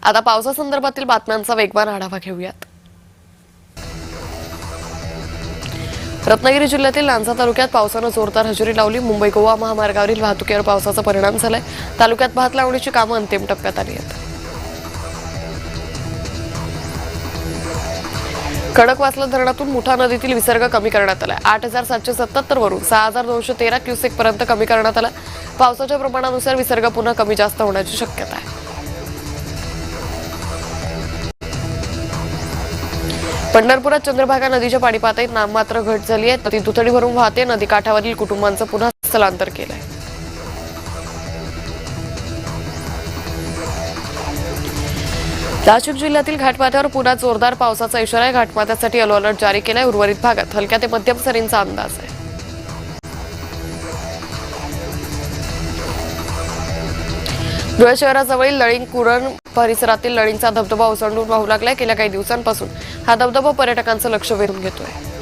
आता पावसासंदर्भातील बातम्यांचा वेगवान आढावा घेऊयात। रत्नागिरी जिल्ह्यातील लांजा तालुक्यात पावसानं जोरदार हजेरी लावली। मुंबई गोवा महामार्गावरील वाहतुकीवर पावसाचा परिणाम झालाय। तालुक्यात भात लावणीची कामं अंतिम टप्प्यात आली आहेत। खडकवासला धरणातून मुठा नदीतील विसर्ग कमी करण्यात आला। 8,777 वरून 6,213 क्युसेक पर्यंत कमी करण्यात आला। पावसाच्या प्रमाणानुसार विसर्ग पुन्हा कमी जास्त होण्याची शक्यता आहे। पंढरपुरात चंद्रभागा नदीच्या पाणी पातळीत नाममात्र घट झाली आहे। नदी दुथडी भरून वाहते। नदी काठावरील कुटुंबांचं पुन्हा स्थलांतर केलंय। नाशिक जिल्ह्यातील घाटमाथ्यावर पुन्हा जोरदार पावसाचा इशारा आहे। घाटमाथ्यासाठी येलो अलर्ट जारी केलाय। उर्वरित भागात हलक्या ते मध्यम सरींचा अंदाज आहे। धुळे शहराजवळील लळिंग कुरण परिसरातील लळिंगचा धबधबा ओसंडून वाहू लागलाय। गेल्या काही दिवसांपासून हा धबधबा पर्यटकांचं लक्ष वेधून घेतोय।